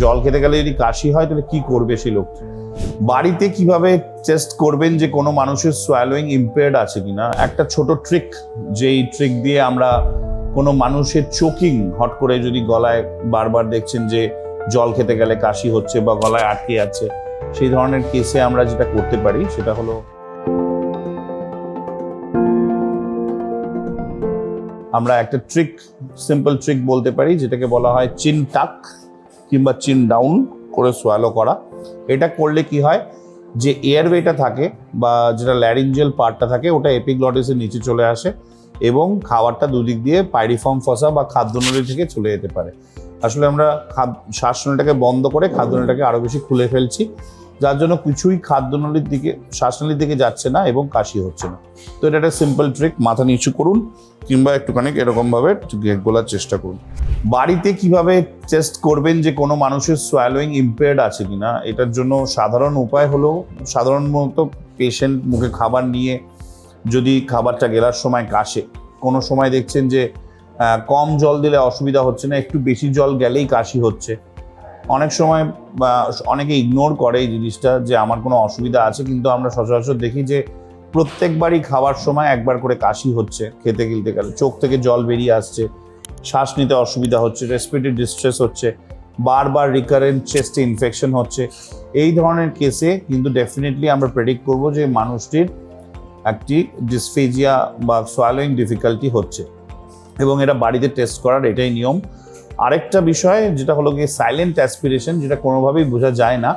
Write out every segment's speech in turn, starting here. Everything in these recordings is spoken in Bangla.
জল খেতে গেলে যদি কাশি হয় তাহলে কি করবে সেই লোক? বাড়িতে কিভাবে টেস্ট করবেন যে কোনো মানুষের সোয়ালোয়িং ইম্পেয়ার্ড আছে কিনা? একটা ছোট ট্রিক, যেই ট্রিক দিয়ে আমরা কোনো মানুষের চোকিং, হট করে যদি গলায় বারবার দেখছেন যে জল খেতে গেলে কাশি হচ্ছে বা গলায় আটকে যাচ্ছে, সেই ধরনের কেসে আমরা যেটা করতে পারি সেটা হলো আমরা একটা ট্রিক, সিম্পল ট্রিক বলতে পারি, যেটাকে বলা হয় চিন টাক কিংবা চিন ডাউন করে সোয়ালো করা। এটা করলে কি হয় যে এয়ারওয়েটা থাকে বা যেটা ল্যারিঞ্জিয়াল পার্টটা থাকে ওটা এপিগ্লটিসের নিচে চলে আসে এবং খাবারটা দুদিক দিয়ে পাইরিফর্ম ফসা বা খাদ্যনলী থেকে চলে যেতে পারে। আসলে আমরা শ্বাসনলীটাকে বন্ধ করে খাদ্যনলীটাকে আরও বেশি খুলে ফেলছি, যার জন্য কিছুই খাদ্যনলীর দিকে, শ্বাসনলীর দিকে যাচ্ছে না এবং কাশি হচ্ছে না। তো এটা একটা সিম্পল ট্রিক, মাথা নিচু করুন কিংবা একটুখানি এরকমভাবে গলার চেষ্টা করুন। বাড়িতে কিভাবে টেস্ট করবেন যে কোনো মানুষের সোয়ালোয়িং ইম্পেয়ার্ড আছে কিনা? এটার জন্য সাধারণ উপায় হলো, সাধারণত পেশেন্ট মুখে খাবার নিয়ে যদি খাবারটা গেলার সময় কাশে, কোনো সময় দেখছেন যে কম জল দিলে অসুবিধা হচ্ছে না, একটু বেশি জল গেলেই কাশি হচ্ছে, অনেক সময় অনেকে ইগনোর করে এই জিনিসটা যে আমার কোনো অসুবিধা আছে, কিন্তু আমরা সচরাচর দেখি যে প্রত্যেকবারই খাবার সময় একবার করে কাশি হচ্ছে, খেতে গিলতে গেলে চোখ থেকে জল বেরিয়ে আসছে, শ্বাস নিতে অসুবিধা হচ্ছে, রেসপিরেটরি ডিস্ট্রেস হচ্ছে, বারবার রিকারেন্ট চেস্টে ইনফেকশন হচ্ছে। এই ধরনের কেসে কিন্তু ডেফিনেটলি আমরা প্রেডিক্ট করব যে মানুষটির একটি ডিসফেজিয়া বা সোয়ালোয়িং ডিফিকাল্টি হচ্ছে, এবং এটা বাড়িতে টেস্ট করার এটাই নিয়ম। আরেকটা বিষয় যেটা হলো গিয়ে সাইলেন্ট অ্যাসপিরেশন, যেটা কোনোভাবেই বোঝা যায় না,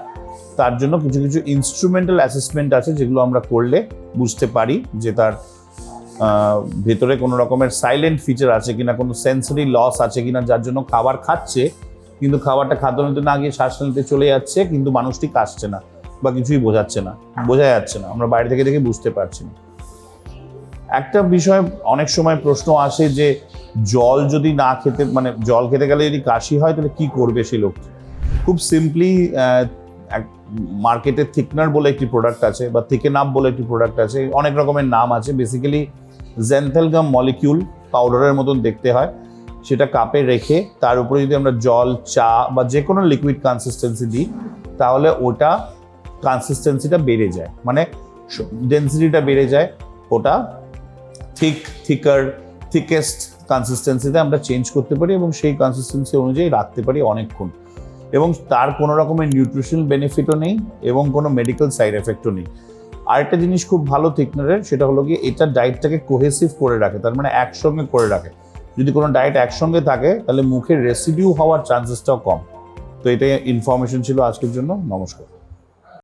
তার জন্য কিছু কিছু ইনস্ট্রুমেন্টাল অ্যাসেসমেন্ট আছে যেগুলো আমরা করলে বুঝতে পারি যে তার ভেতরে কোনো রকমের সাইলেন্ট ফিচার আছে কিনা, কোনো সেন্সরি লস আছে কিনা, যার জন্য খাবার খাচ্ছে কিন্তু খাবারটা খাদ্যনালীতে না গিয়ে শ্বাসনালীতে চলে যাচ্ছে, কিন্তু মানুষটি কাশছে না বা কিছুই বোঝা যাচ্ছে না, আমরা বাইরে থেকে দেখে বুঝতে পারছি না। একটা বিষয় অনেক সময় প্রশ্ন আসে যে জল যদি না খেতে, মানে জল খেতে গেলে যদি কাশি হয় তাহলে কি করবে সেই লোক? খুব সিম্পলি মার্কেটে থিকনার বলে একটি প্রোডাক্ট আছে বা থিকেন আপ বলে একটি প্রোডাক্ট আছে, অনেক রকমের নাম আছে। বেসিক্যালি জেন্থেলগাম মলিকিউল পাউডারের মতন দেখতে হয়, সেটা কাপে রেখে তার উপরে যদি আমরা জল, চা বা যে কোনো লিকুইড কনসিস্টেন্সি দিই, তাহলে ওটা কনসিস্টেন্সিটা বেড়ে যায়, মানে ডেন্সিটিটা বেড়ে যায়, ওটা থিকেস্ট কনসিস্টেন্সিতে আমরা চেঞ্জ করতে পারি এবং সেই কনসিস্টেন্সি অনুযায়ী রাখতে পারি অনেকক্ষণ, এবং তার কোনো রকমের নিউট্রিশনাল বেনিফিটও নেই এবং কোনো মেডিকেল সাইড এফেক্টও নেই। আরেকটা জিনিস খুব ভালো থিকনারের, সেটা হলো গিয়ে এটা ডায়েটটাকে কোহেসিভ করে রাখে, তার মানে একসঙ্গে করে রাখে। যদি কোনো ডায়েট একসঙ্গে থাকে তাহলে মুখের রেসিডিউ হওয়ার চান্সেসটাও কম। তো এটাই ইনফরমেশন ছিল আজকের জন্য। নমস্কার।